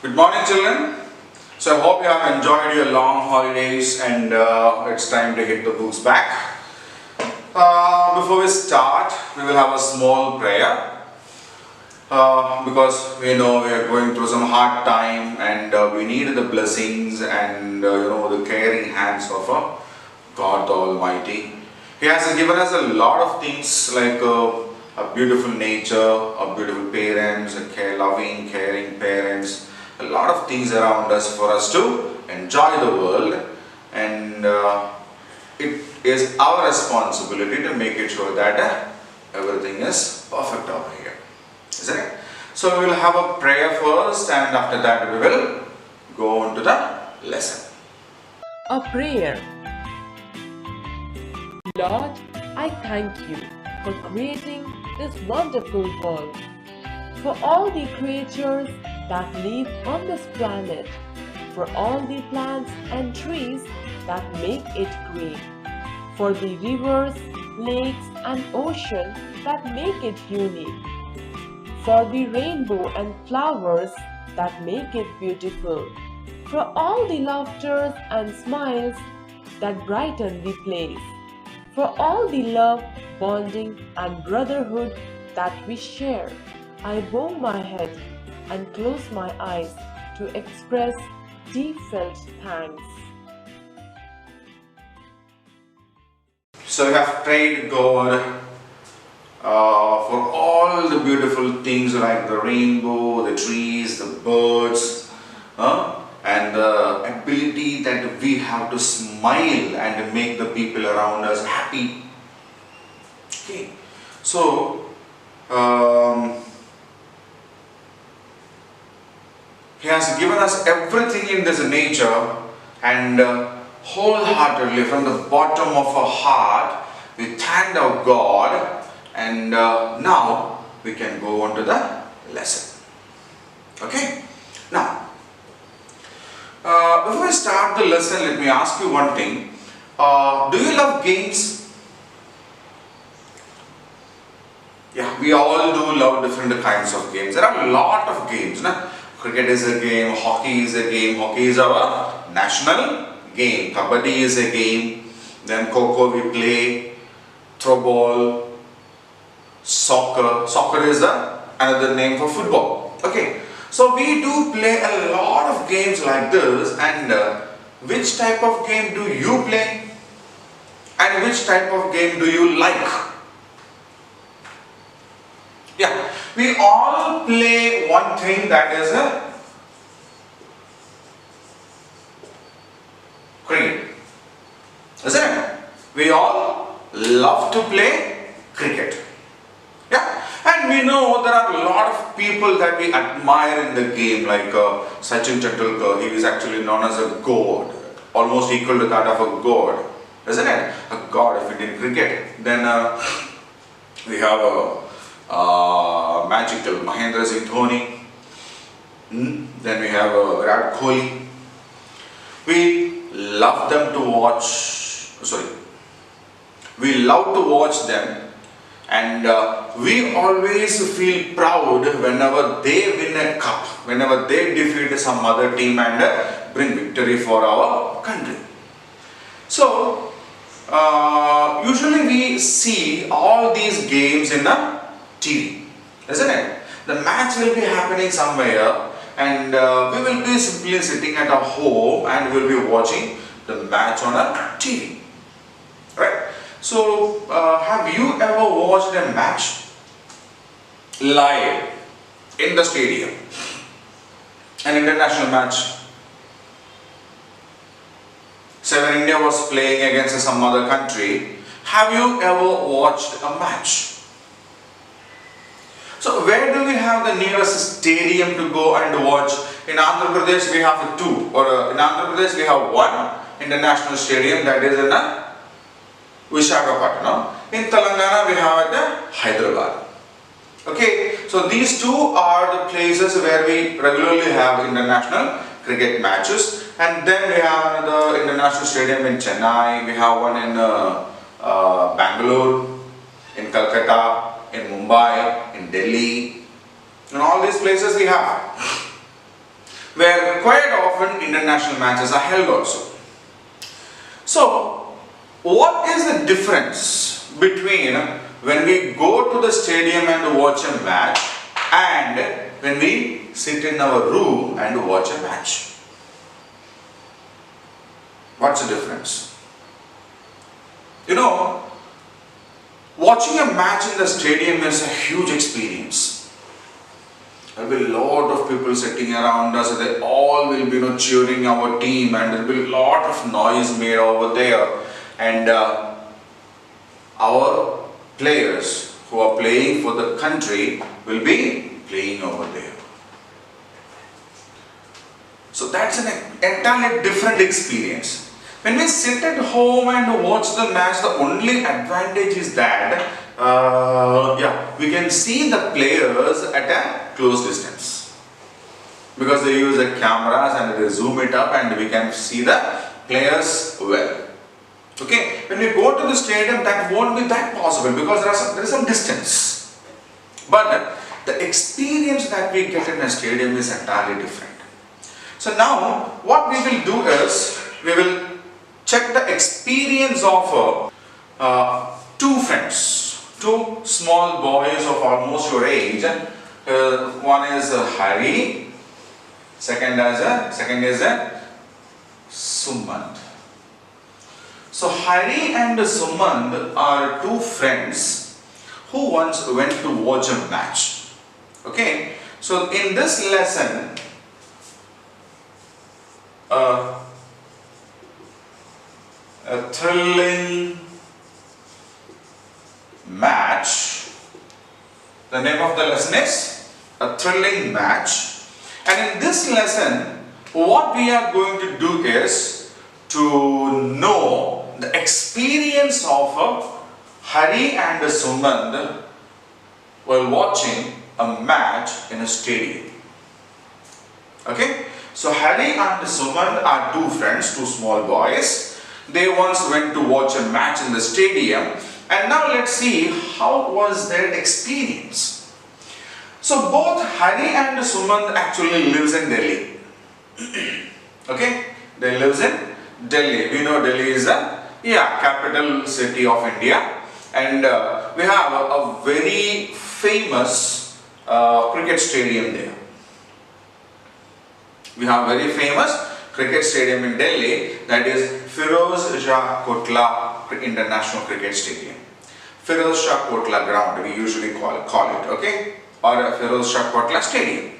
Good morning, children. So I hope you have enjoyed your long holidays and it's time to hit the books back. Before we start, we will have a small prayer because we know we are going through some hard time and we need the blessings and the caring hands of God the Almighty. He has given us a lot of things like a beautiful nature, a beautiful parents, loving, caring parents, a lot of things around us for us to enjoy the world, and it is our responsibility to make it sure that everything is perfect over here, isn't it? So we will have a prayer first, and after that we will go on to the lesson. A prayer. Lord, I thank you for creating this wonderful world, for all the creatures that live on this planet, for all the plants and trees that make it green, for the rivers, lakes and ocean that make it unique, for the rainbow and flowers that make it beautiful, for all the laughters and smiles that brighten the place, for all the love, bonding and brotherhood that we share. I bow my head and close my eyes to express deep felt thanks. So we have prayed God for all the beautiful things like the rainbow, the trees, the birds, and the ability that we have to smile and make the people around us happy. Okay, so He has given us everything in this nature, and wholeheartedly from the bottom of our heart we thank our God, and now we can go on to the lesson. Okay, now before we start the lesson, let me ask you one thing. Do you love games? Yeah, we all do love different kinds of games. There are a lot of games. Cricket is a game, hockey is a game. Hockey is our national game. Kabaddi is a game. Then Kho we play. Throw ball. Soccer. Soccer is another name for football. Okay. So we do play a lot of games like this. And which type of game do you play? And which type of game do you like? Yeah, we all play one thing, that is cricket, isn't it? We all love to play cricket. Yeah, and we know there are a lot of people that we admire in the game, like Sachin Tendulkar. He is actually known as a god, almost equal to that of a god, isn't it? A god if it in cricket. Then we have a magical Mahendra Singh Dhoni. Then we have Virat Kohli. We love them to watch. We love to watch them, and we always feel proud whenever they win a cup, whenever they defeat some other team and bring victory for our country. So usually we see all these games in a TV, isn't it? The match will be happening somewhere, and we will be simply sitting at our home and we will be watching the match on a TV, right? So have you ever watched a match live in the stadium, an international match? Say when India was playing against some other country, have you ever watched a match? So where do we have the nearest stadium to go and watch? In Andhra Pradesh we have two, or in Andhra Pradesh we have one international stadium, that is in Visakhapatnam. In Telangana we have at Hyderabad. Okay, so these two are the places where we regularly have international cricket matches. And then we have another international stadium in Chennai, we have one in Bangalore, in Calcutta, in Mumbai, in Delhi, and all these places we have. international matches are held also. So, what is the difference between when we go to the stadium and watch a match and when we sit in our room and watch a match? What's the difference? You know, watching a match in the stadium is a huge experience. There will be a lot of people sitting around us, they all will be cheering our team, and there will be a lot of noise made over there, and our players who are playing for the country will be playing over there. So that's an entirely different experience. When we sit at home and watch the match, the only advantage is that we can see the players at a close distance, because they use the cameras and they zoom it up and we can see the players well. Okay, when we go to the stadium, that won't be that possible because there is some distance. But the experience that we get in a stadium is entirely different. So now what we will do is we will check the experience of two friends, two small boys of almost your age. One is Hari, second is Sumant. So Hari and Sumant are two friends who once went to watch a match. Okay, so in this lesson, a thrilling match. The name of the lesson is a thrilling match. And in this lesson, what we are going to do is to know the experience of Hari and Sumant while watching a match in a stadium. Okay, so Hari and Sumant are two friends, two small boys. They once went to watch a match in the stadium, and now let's see how was their experience. So both Hari and Sumant actually lives in Delhi. Okay, they lives in Delhi. We know Delhi is a capital city of India, and we have a very famous cricket stadium there. We have very famous cricket stadium in Delhi, that is Firoz Shah Kotla International Cricket Stadium. Firoz Shah Kotla ground we usually call it, okay, or Firoz Shah Kotla Stadium.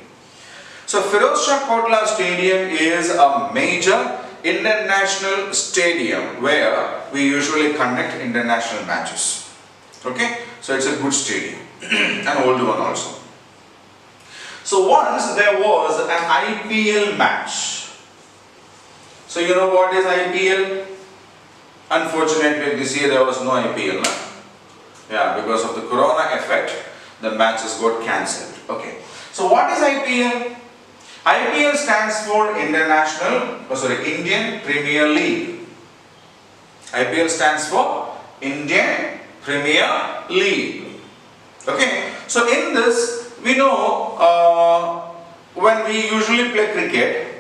So Firoz Shah Kotla Stadium is a major international stadium where we usually conduct international matches. Okay, so it's a good stadium, an old one also. So once there was an IPL match. So you know what is IPL? Unfortunately this year there was no IPL. Yeah, because of the corona effect, the matches got cancelled. Okay. So what is IPL? IPL stands for Indian Premier League. IPL stands for Indian Premier League. Okay. So in this, we know when we usually play cricket,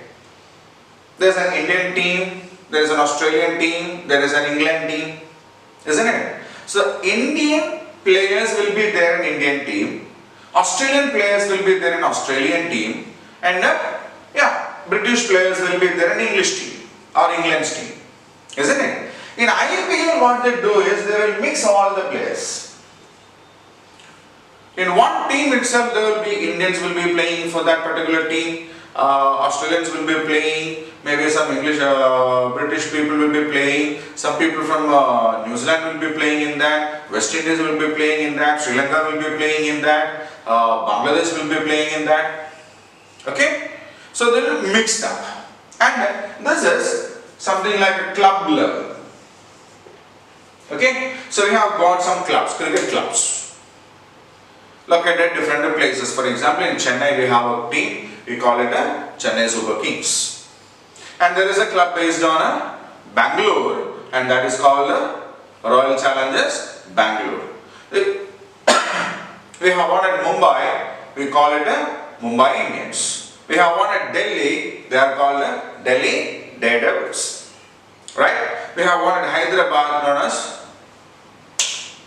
there's an Indian team, there is an Australian team, there is an England team, isn't it? So Indian players will be there in Indian team, Australian players will be there in Australian team, and British players will be there in English team or England's team, isn't it? In IPL what they do is they will mix all the players. In one team itself there will be Indians will be playing for that particular team, Australians will be playing, maybe some English, British people will be playing, some people from New Zealand will be playing in that, West Indies will be playing in that, Sri Lanka will be playing in that, Bangladesh will be playing in that. Okay? So they will mixed up. And this is something like a club level. Okay? So we have got some clubs, cricket clubs, located at different places. For example, in Chennai we have a team, we call it a Chennai Super Kings. And there is a club based on Bangalore, and that is called the Royal Challengers Bangalore. We have one at Mumbai, we call it Mumbai Indians. We have one at Delhi, they are called the Delhi Daredevils. Right? We have one at Hyderabad known as,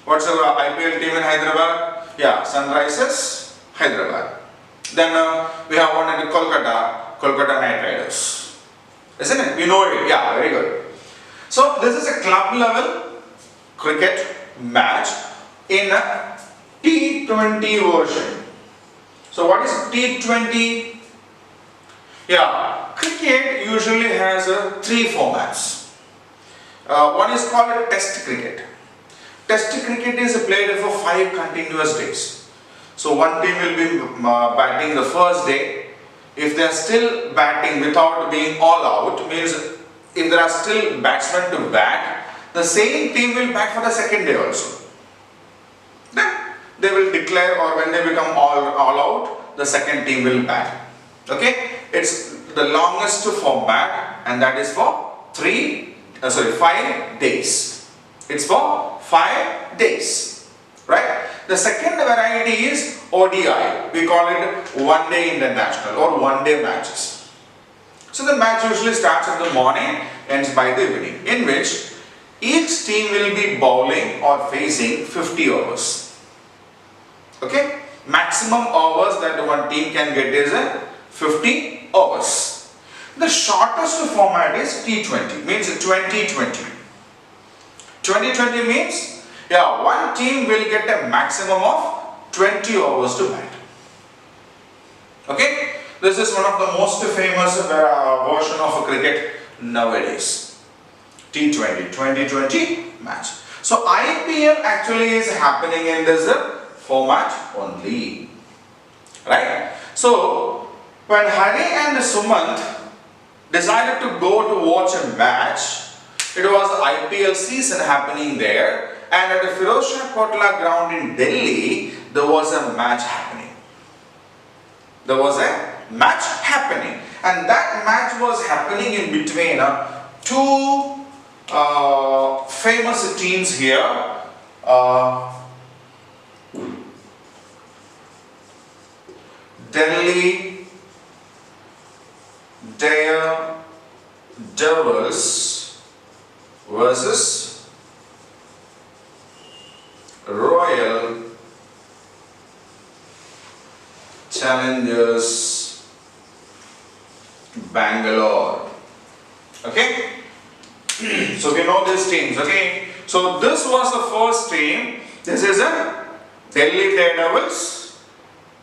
what's the IPL team in Hyderabad? Yeah, Sunrisers Hyderabad. Then we have one at Kolkata, Kolkata Knight Riders. Isn't it? We know it. Yeah, very good. So this is a club level cricket match in a T20 version. So what is T20? Yeah, cricket usually has three formats. One is called a test cricket. Test cricket is played for 5 continuous days. So one team will be batting the first day. If they are still batting without being all out, means if there are still batsmen to bat, the same team will bat for the second day also. Then they will declare, or when they become all out, the second team will bat. Okay, it's the longest format, and that is for 5 days. It's for 5 days, right? The second variety is ODI. We call it one day international or one day matches. So the match usually starts in the morning, ends by the evening, in which each team will be bowling or facing 50 overs. Okay, maximum overs that one team can get is 50 overs. The shortest format is T20, means 2020. 2020 means, yeah, one team will get a maximum of 20 overs to bat. Okay, this is one of the most famous version of cricket nowadays. T20, 2020 match. So IPL actually is happening in this format only, right? So when Hari and Sumant decided to go to watch a match, it was IPL season happening there, and at the Firozshah Kotla ground in Delhi, there was a match happening. There was a match happening, and that match was happening in between two famous teams here. Delhi Daredevils versus Royal Challengers Bangalore. Okay, so we know these teams. Okay, so this was the first team. This is a Delhi Daredevils.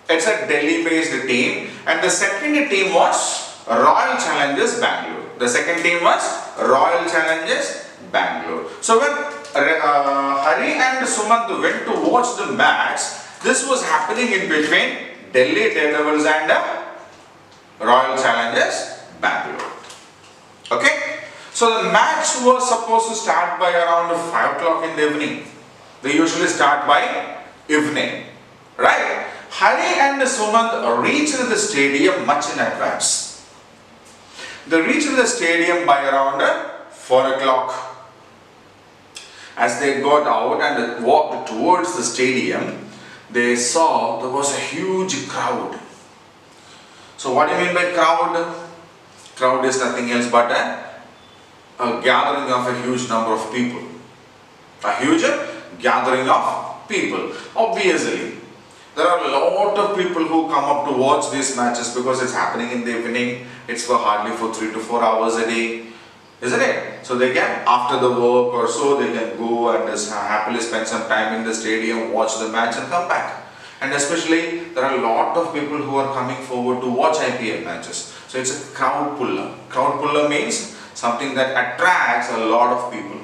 It's a Delhi-based team, and the second team was Royal Challengers Bangalore. The second team was Royal Challengers Bangalore. So when Hari and Sumant went to watch the match, this was happening in between Delhi Daredevils and Royal Challengers Bangalore. Okay, so the match was supposed to start by around 5 o'clock in the evening. They usually start by evening, right? Hari and Sumant reached the stadium much in advance. They reached the stadium by around 4 o'clock. As they got out and walked towards the stadium, they saw there was a huge crowd. So what do you mean by crowd? Crowd is nothing else but a gathering of a huge number of people. A huge gathering of people. Obviously, there are a lot of people who come up to watch these matches because it's happening in the evening. It's for hardly for 3 to 4 hours a day, isn't it? So they can, after the work or so, they can go and just happily spend some time in the stadium, watch the match and come back. And especially, there are a lot of people who are coming forward to watch IPL matches. So it's a crowd puller. Crowd puller means something that attracts a lot of people.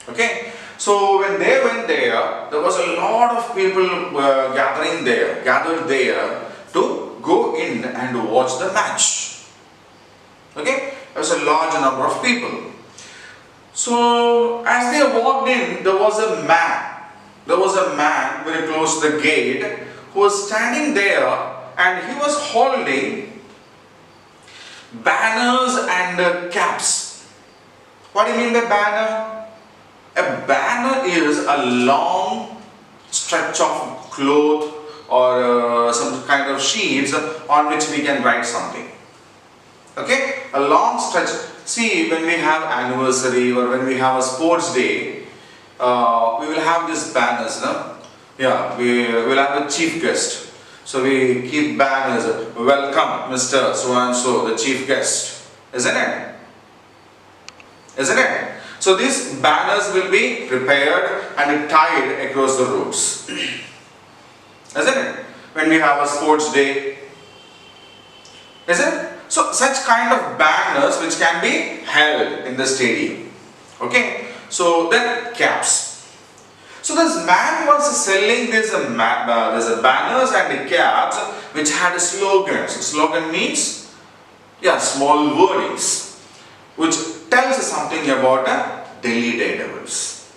Okay? So when they went there, there was a lot of people gathered there to go in and watch the match. Okay, there was a large number of people. So as they walked in, there was a man. There was a man very close to the gate who was standing there, and he was holding banners and caps. What do you mean by banner? A banner is a long stretch of cloth or some kind of sheets on which we can write something. Okay, a long stretch. See, when we have anniversary or when we have a sports day, we will have these banners, no? Yeah, we will have a chief guest. So we keep banners, welcome Mr. So and so, the chief guest. Isn't it? Isn't it? So these banners will be prepared and tied across the roads. Isn't it? When we have a sports day. Isn't it? So such kind of banners which can be held in the stadium. Okay. So then caps. So this man was selling these banners and caps which had slogans. Slogan means, yeah, small wordings which tells something about Delhi Daredevils.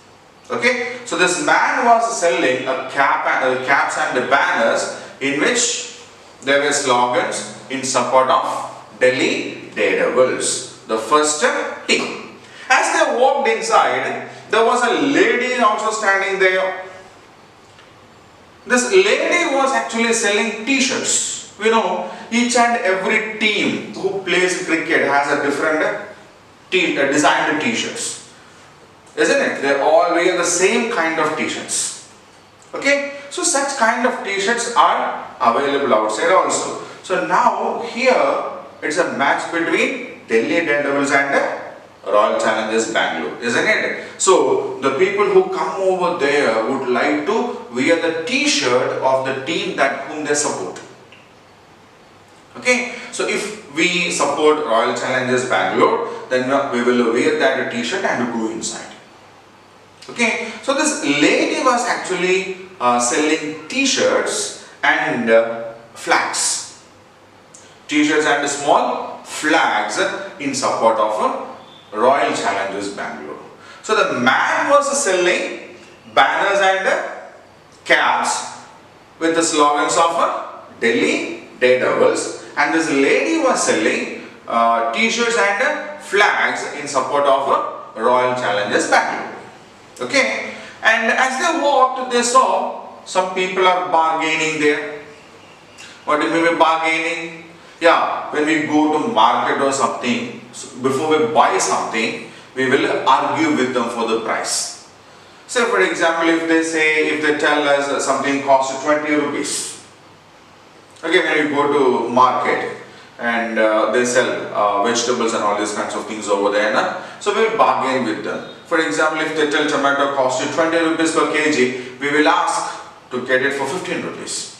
Okay, so this man was selling caps and banners in which there were slogans in support of Delhi Daredevils, the first team. As they walked inside, there was a lady also standing there. This lady was actually selling t-shirts. We know each and every team who plays cricket has a different designed t-shirts. Isn't it? They all wear the same kind of t-shirts. Okay? So such kind of t-shirts are available outside also. So now here it's a match between Delhi Daredevils and Royal Challengers Bangalore, isn't it? So the people who come over there would like to wear the t-shirt of the team that whom they support. Okay, so if we support Royal Challengers Bangalore, then we will wear that t-shirt and go inside. Okay, so this lady was actually selling t-shirts and flags. T-shirts and small flags in support of Royal Challengers Bangalore. So the man was selling banners and caps with the slogans of Delhi Daredevils, and this lady was selling t-shirts and flags in support of Royal Challengers Bangalore. Okay, and as they walked, they saw some people are bargaining there. What do you mean by bargaining? Yeah, when we go to market or something, so before we buy something, we will argue with them for the price. Say for example, if they tell us something costs 20 rupees. Okay, when we go to market and they sell vegetables and all these kinds of things over there, so we will bargain with them. For example, if they tell tomato costs you 20 rupees per kg, we will ask to get it for 15 rupees.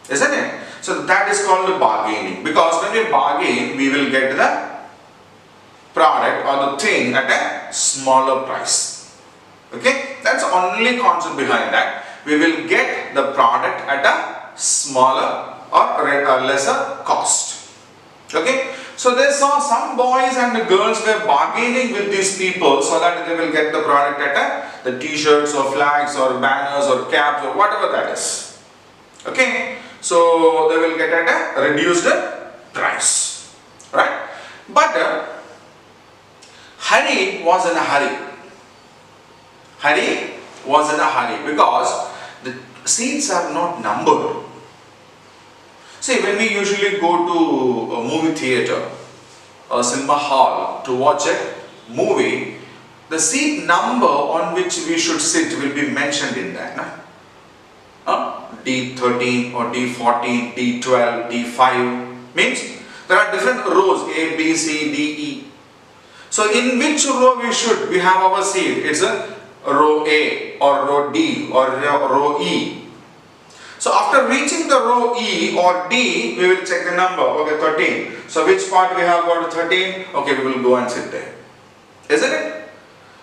Isn't it? So that is called bargaining, because when we bargain, we will get the product or the thing at a smaller price. Okay, that's the only concept behind that. We will get the product at a smaller or lesser cost. Okay, so they saw some boys and girls were bargaining with these people so that they will get the product at the t-shirts or flags or banners or caps or whatever that is. Okay, so they will get at a reduced price, right? But Hari was in a hurry. Hari was in a hurry because the seats are not numbered. See, when we usually go to a movie theatre or cinema hall to watch a movie, the seat number on which we should sit will be mentioned in that. D13 or D14, D12, D5 means there are different rows A, B, C, D, E. So in which row we have our seat? It's a row A or row D or row E. So after reaching the row E or D, we will check the number. Okay, 13. So which part we have got 13? Okay, we will go and sit there. Isn't it?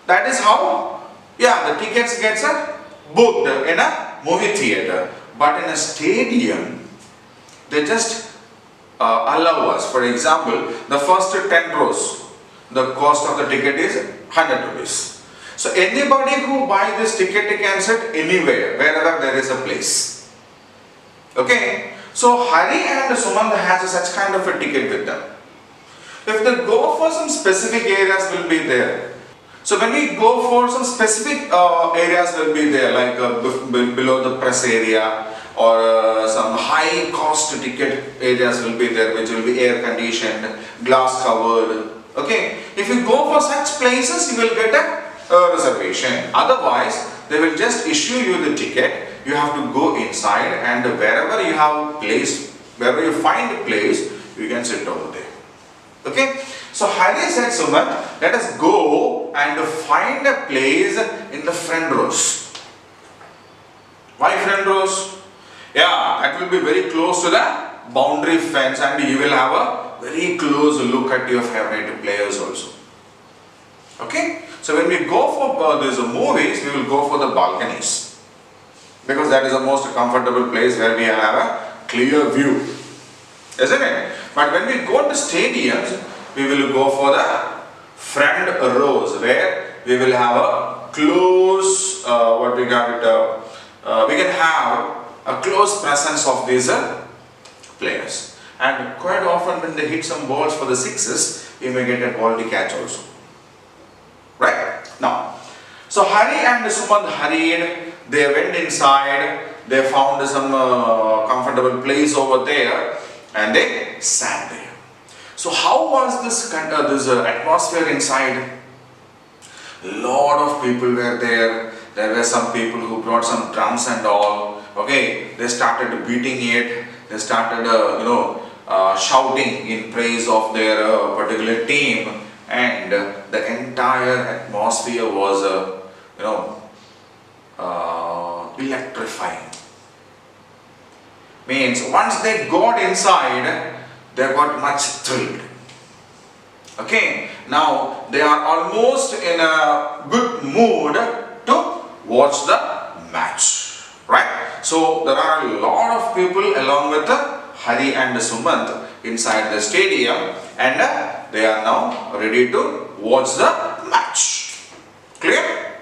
That is how, yeah, the tickets gets booked in a movie theatre. But in a stadium, they just allow us. For example, the first 10 rows, the cost of the ticket is 100 rupees. So anybody who buy this ticket can sit anywhere, wherever there is a place. Okay, so Hari and Sumant has such kind of a ticket with them. If they go for some specific areas will be there. So when we go for some specific areas will be there, like below the press area, or some high cost ticket areas will be there, which will be air conditioned, glass covered. Okay, if you go for such places, you will get a reservation. Otherwise, they will just issue you the ticket. You have to go inside, and wherever you have place, wherever you find a place, you can sit over there. Okay, so Hari said, Sumat, let us go and find a place in the front rows. Why front rows? Yeah, that will be very close to the boundary fence, and you will have a very close look at your favorite players also. Okay, so when we go for these movies, we will go for the balconies, because that is the most comfortable place where we have a clear view, isn't it? But when we go to stadiums, we will go for the front rows, where we will have a close, we can have a close presence of these players. And quite often when they hit some balls for the sixes, we may get a ball to catch also. Right? Now, so Hari and Sumant hurried, they went inside, they found some comfortable place over there, and they sat there. So how was this atmosphere inside? Lot of people were there. There were some people who brought some drums and all. Okay, they started beating it. They started, shouting in praise of their particular team, and the entire atmosphere was, electrifying. Means once they got inside, they got much thrilled. Okay, now they are almost in a good mood to watch the match, right? So there are a lot of people along with Hari and Sumant inside the stadium, and they are now ready to watch the match. Clear?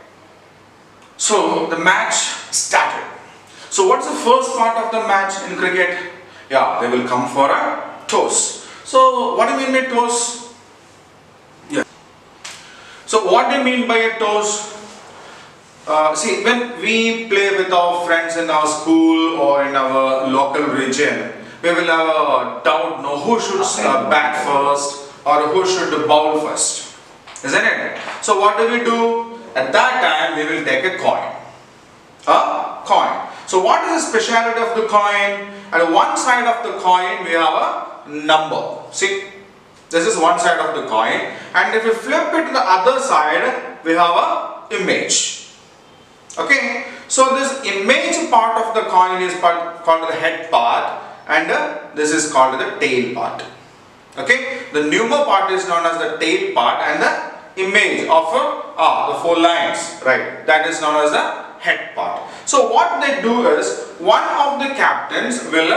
So the match started. So what's the first part of the match in cricket? Yeah, they will come for a toss. So what do you mean by toss? Yeah. So what do you mean by a toss? See, when we play with our friends in our school or in our local region, we will have a doubt, who should bat first or who should bowl first, isn't it? So what do? At that time, we will take a coin. A coin. So what is the speciality of the coin? At one side of the coin, we have a number. See, this is one side of the coin, and if you flip it to the other side, we have a image. Okay, so this image part of the coin is called the head part, and this is called the tail part. Okay, the number part is known as the tail part, and the image of the four lines, right, that is known as the head part. So what they do is, one of the captains will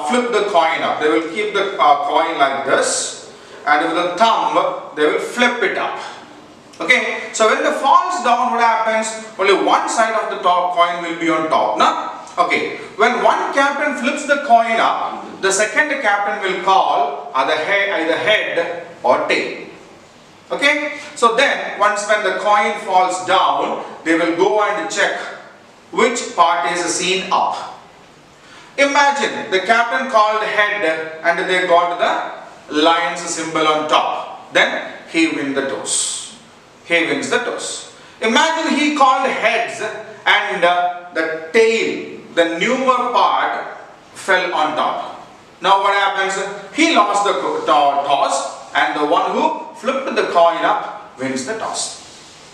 flip the coin up. They will keep the coin like this, and with the thumb they will flip it up. Okay, so when it falls down, what happens? Only one side of the top coin will be on top. Now, okay, when one captain flips the coin up, the second captain will call either head or tail. Okay, so then once when the coin falls down, they will go and check which part is seen up. Imagine the captain called head and they got the lion's symbol on top. Then he wins the toss. He wins the toss. Imagine he called heads and the tail, the numer part, fell on top. Now what happens? He lost the toss, and the one who flipped the coin up wins the toss.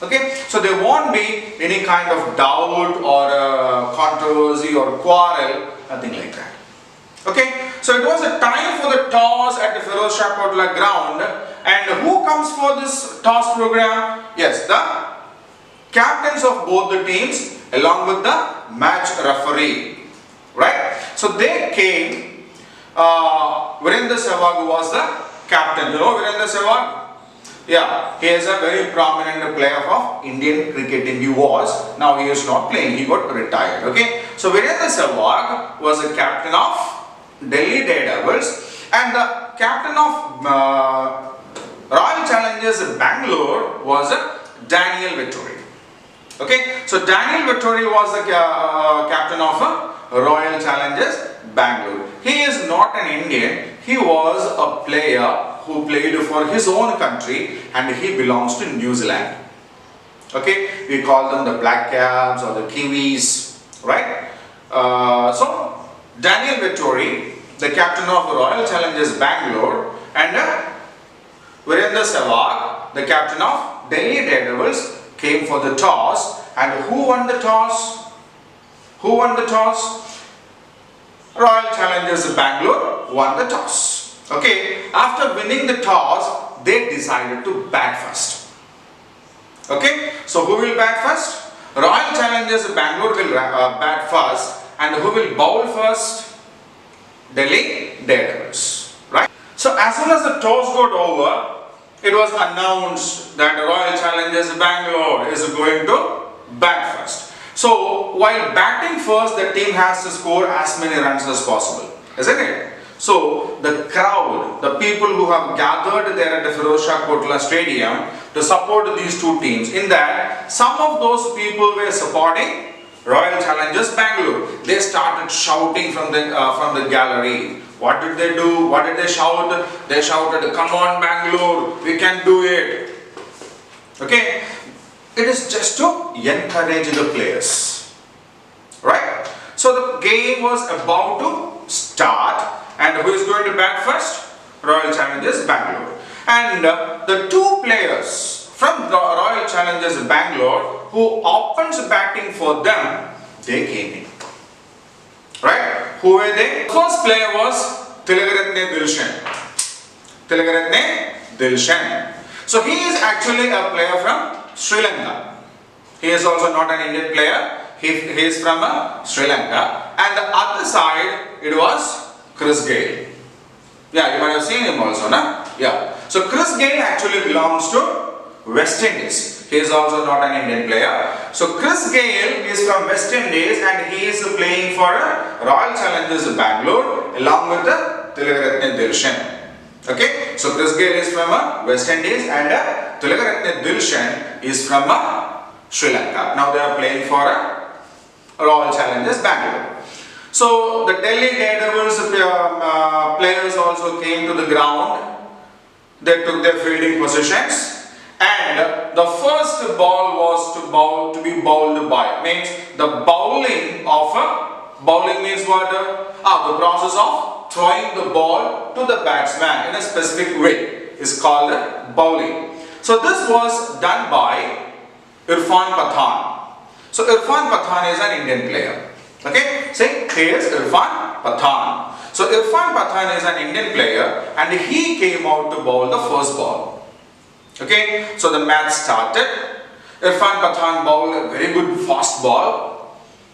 Okay, so there won't be any kind of doubt or controversy or quarrel, nothing like that. Okay, so it was a time for the toss at the Feroz Shah Kotla ground, and who comes for this toss program? Yes, the captains of both the teams along with the match referee, right? So they came. Virendra Sehwag was the captain. You know Virendra Sehwag? Yeah, he is a very prominent player of Indian cricketing. He was. Now he is not playing. He got retired. Okay. So Virendra Sehwag was the captain of Delhi Daredevils, and the captain of Royal Challengers Bangalore was Daniel Vettori. Okay, so Daniel Vettori was the captain of Royal Challengers Bangalore. He is not an Indian. He was a player who played for his own country and he belongs to New Zealand. Okay, we call them the Black Caps or the Kiwis, right? So Daniel Vettori, the captain of the Royal Challengers Bangalore, and Virendra Sehwag, the captain of Delhi Daredevils, came for the toss. And who won the toss? Who won the toss? Royal Challengers Bangalore won the toss. Okay, after winning the toss, they decided to bat first. Okay, so who will bat first? Royal Challengers Bangalore will bat first, and who will bowl first? Delhi Daredevils, right? So as soon as the toss got over, it was announced that Royal Challengers Bangalore is going to bat first. So while batting first, the team has to score as many runs as possible, isn't it? So the crowd, the people who have gathered there at the Firozshah Kotla Stadium to support these two teams, in that some of those people were supporting Royal Challengers Bangalore. They started shouting from the gallery. What did they do? What did they shout? They shouted, "Come on Bangalore, we can do it." Okay, it is just to encourage the players, right? So the game was about to start, and who is going to bat first? Royal Challengers Bangalore. And the two players from the Royal Challengers Bangalore who opens batting for them, they came in. Right? Who were they? The first player was Tilakaratne Dilshan. So he is actually a player from Sri Lanka. He is also not an Indian player. He is from Sri Lanka. And the other side, it was Chris Gayle. Yeah, you might have seen him also, no? Yeah. So Chris Gayle actually belongs to West Indies. He is also not an Indian player. So Chris Gayle is from West Indies and he is playing for Royal Challengers Bangalore along with Tilakaratne Dilshan. Okay, so Chris Gayle is from West Indies and Tilakaratne Dilshan is from Sri Lanka. Now they are playing for Royal Challengers Bangalore. So the Delhi Daredevils players also came to the ground. They took their fielding positions. And the first ball was to be bowled by, means the bowling means what? The process of throwing the ball to the batsman in a specific way is called bowling. So this was done by Irfan Pathan. So Irfan Pathan is an Indian player. Okay, say here is Irfan Pathan. So Irfan Pathan is an Indian player and he came out to bowl the first ball. Okay, so the match started. Irfan Pathan bowled a very good fast ball.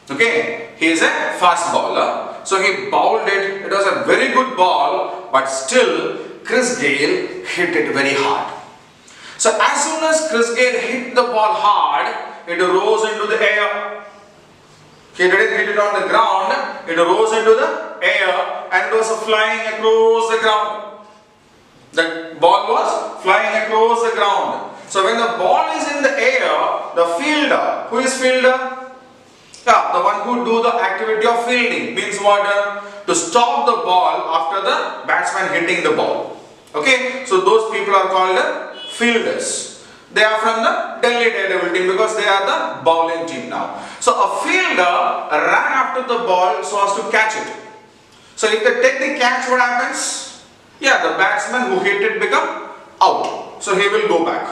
Okay, he is a fast bowler. So he bowled it. It was a very good ball, but still Chris Gayle hit it very hard. So as soon as Chris Gayle hit the ball hard, it rose into the air. He didn't hit it on the ground. It rose into the air and it was flying across the ground. The ball was flying across the ground. So when the ball is in the air, the fielder, who is fielder? Yeah, the one who do the activity of fielding, means what? To stop the ball after the batsman hitting the ball. Okay, so those people are called fielders. They are from the Delhi Daredevil team because they are the bowling team now. So a fielder ran after the ball so as to catch it. So if they take the catch, what happens? Yeah, the batsman who hit it become out. So he will go back.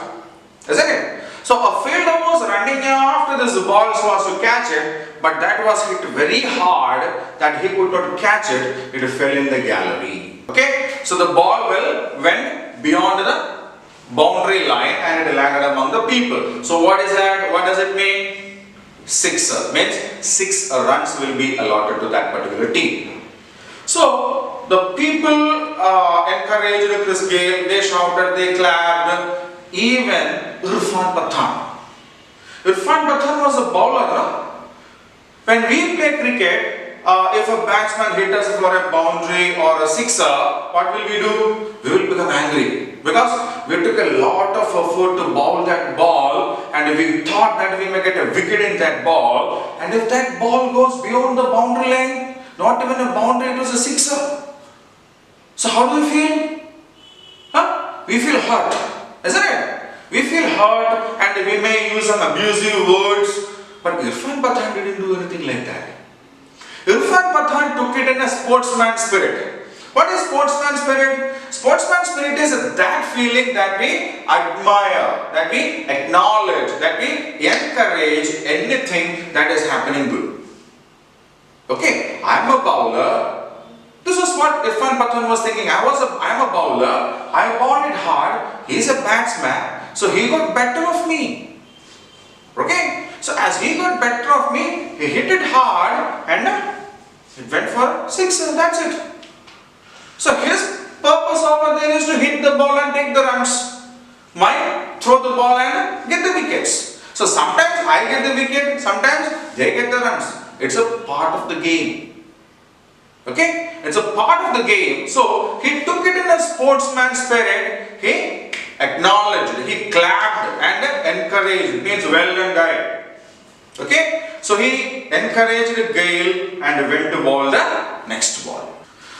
Isn't it? So a fielder was running after this ball so as to catch it, but that was hit very hard that he could not catch it. It fell in the gallery. Okay? So the ball went beyond the boundary line and it landed among the people. So what is that? What does it mean? Sixer. Means 6 runs will be allotted to that particular team. So the people encouraged Chris Gayle, they shouted, they clapped, even Irfan Pathan. Irfan Pathan was a bowler. No? When we play cricket, if a batsman hits us for a boundary or a sixer, what will we do? We will become angry. because we took a lot of effort to bowl that ball, and we thought that we may get a wicket in that ball, and if that ball goes beyond the boundary line, not even a boundary, it was a sixer. So how do we feel? We feel hurt, isn't it? We feel hurt, and we may use some abusive words, but Irfan Pathan didn't do anything like that. Irfan Pathan took it in a sportsman spirit. What is sportsman spirit? Sportsman spirit is that feeling that we admire, that we acknowledge, that we encourage anything that is happening good. Okay, I am a bowler. This is what Irfan Pathan was thinking. I am a bowler. I bowled it hard. He is a batsman, so he got better of me. Okay, so as he got better of me, he hit it hard and it went for six. That's it. So his purpose over there is to hit the ball and take the runs. Mine, throw the ball and get the wickets. So sometimes I get the wicket, sometimes they get the runs. It's a part of the game. Okay? It's a part of the game. So he took it in a sportsman spirit. He acknowledged, he clapped and encouraged. It means well done, guy. Okay? So he encouraged Gale and went to bowl the next ball.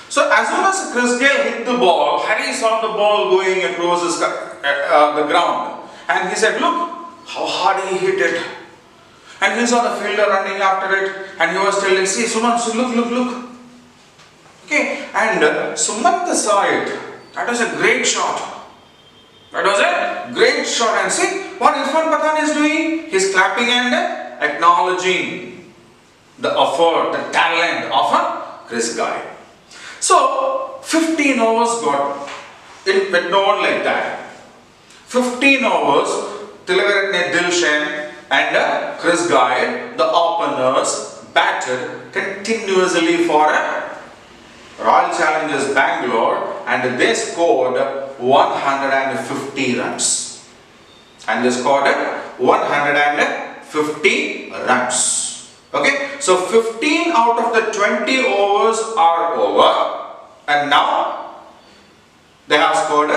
So as soon as Chris Gale hit the ball, Harry saw the ball going across the ground, and he said, "Look how hard he hit it." And he saw the fielder running after it, and he was telling, "See, Sumant, look." Okay, and Sumant saw it. That was a great shot. That was a great shot. And see what Irfan Pathan is doing? He is clapping and acknowledging the effort, the talent of Chris Gale. So 15 overs it went on like that. 15 overs, Tilaveratne Dilshan and Chris Gale, the openers, batted continuously for Royal Challengers Bangalore, and they scored 150 runs. And they scored 150 runs. Okay, so 15 out of the 20 overs are over, and now they have scored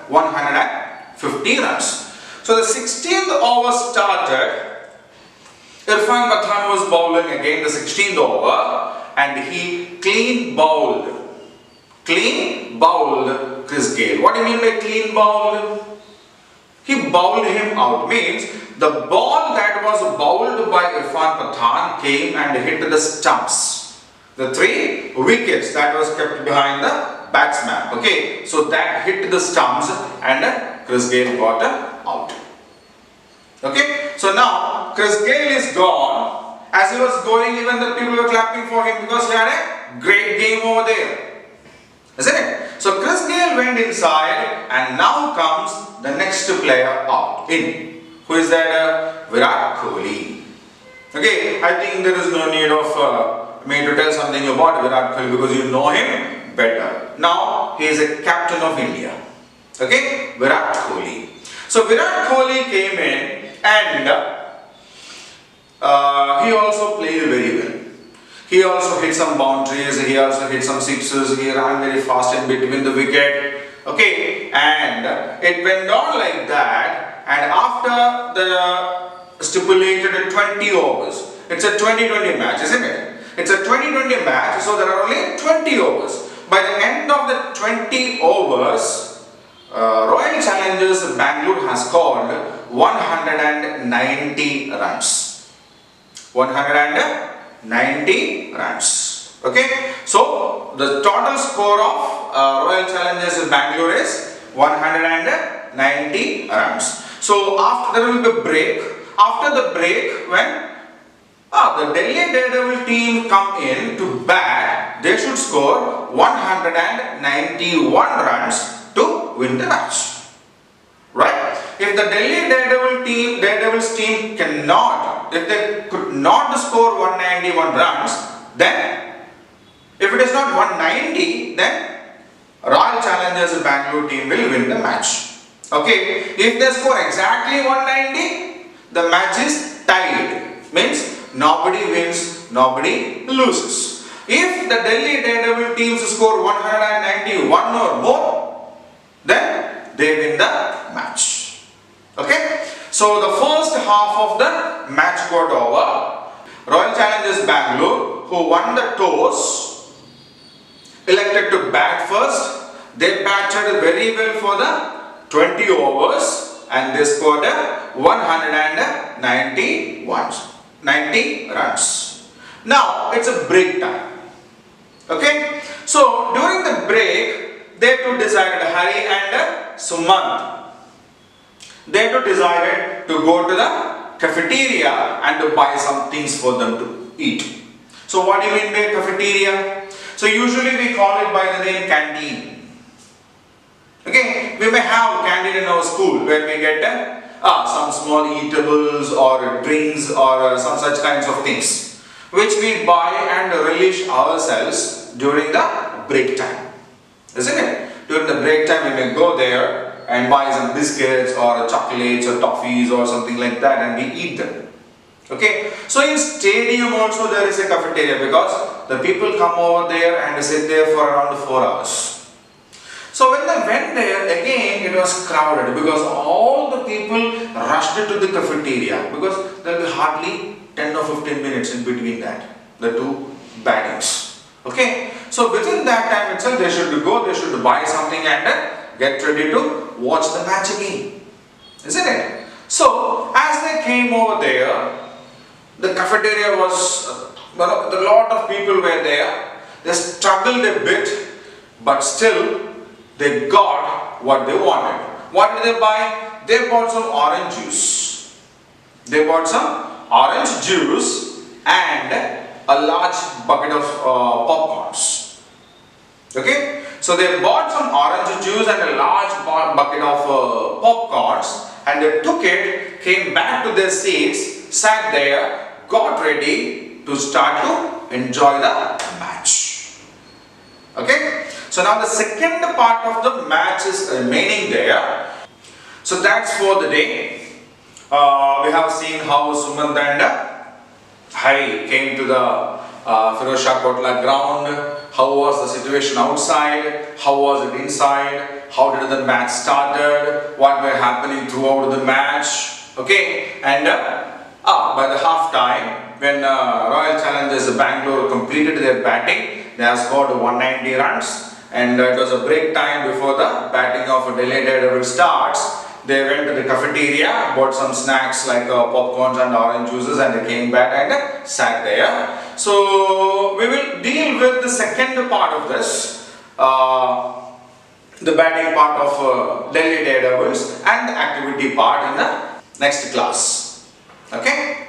150 runs. So the 16th over started. Irfan Pathan was bowling again the 16th over, and he clean bowled Chris Gale. What do you mean by clean bowled? He bowled him out, means the ball that was bowled by Irfan Pathan came and hit the stumps. The 3 wickets that was kept behind the batsman. Okay, so that hit the stumps and Chris Gale got out. Okay, so now Chris Gale is gone. As he was going, even the people were clapping for him because he had a great game over there. Isn't it? So Chris Gale went inside, and now comes the next player out. Who is that? Virat Kohli. Okay, I think there is no need of me to tell something about Virat Kohli because you know him better. Now he is a captain of India. Okay, Virat Kohli. So Virat Kohli came in, and he also played very well. He also hit some boundaries, he also hit some sixes, he ran very fast in between the wicket. Okay, and it went on like that, and after the stipulated 20 overs, it's a 20-20 match, isn't it? It's a 20-20 match, so there are only 20 overs. By the end of the 20 overs, Royal Challengers Bangalore has scored 190 runs. 190 runs. Okay, so the total score of Royal Challengers Bangalore is 190 runs. So after there will be a break. After the break, when the Delhi Daredevil team come in to bat, they should score 191 runs to win the match. Right? If the Delhi Daredevils team cannot, if they could not score 191 runs, then if it is not 190, then Royal Challengers Bangalore team will win the match. Okay, if they score exactly 190, the match is tied. Means nobody wins, nobody loses. If the Delhi Daredevil teams score 191 or more, then they So the first half of the match got over. Royal Challengers Bangalore, who won the toss, elected to bat first. They batted very well for the 20 overs and they scored 190 runs. Now it's a break time. Okay, so during the break, they two decided, Hari and Sumant, they two decided to go to the cafeteria and to buy some things for them to eat. So what do you mean by cafeteria? So usually we call it by the name canteen. Okay, we may have canteen in our school where we get some small eatables or drinks or some such kinds of things which we buy and relish ourselves during the break time, isn't it? During the break time we may go there and buy some biscuits or chocolates or toffees or something like that and we eat them. Okay, so in stadium also there is a cafeteria because the people come over there and sit there for around 4 hours. So when they went there, again it was crowded because all the people rushed to the cafeteria because there will be hardly 10 or 15 minutes in between that, the two battings. Okay, so within that time itself they should go, they should buy something and get ready to watch the match again, isn't it? So as they came over there, the cafeteria was, a lot of people were there. They struggled a bit, but still they got what they wanted. What did they buy? They bought some orange juice. They bought some orange juice and a large bucket of popcorns. Okay? So they bought some orange juice and a large bucket of popcorns and they took it, came back to their seats, sat there, got ready to start to enjoy the match. Okay? So now the second part of the match is remaining there. So that's for the day. We have seen how Sumant and Hari came to the Firoz Shah Kotla ground. How was the situation outside? How was it inside? How did the match started? What were happening throughout the match? Okay, and by the half time, when Royal Challengers Bangalore completed their batting, they have scored 190 runs. And it was a break time before the batting of Delhi Daredevil starts. They went to the cafeteria, bought some snacks like popcorns and orange juices and they came back and sat there. So we will deal with the second part of this, the batting part of Delhi Daredevils and the activity part in the next class. Okay?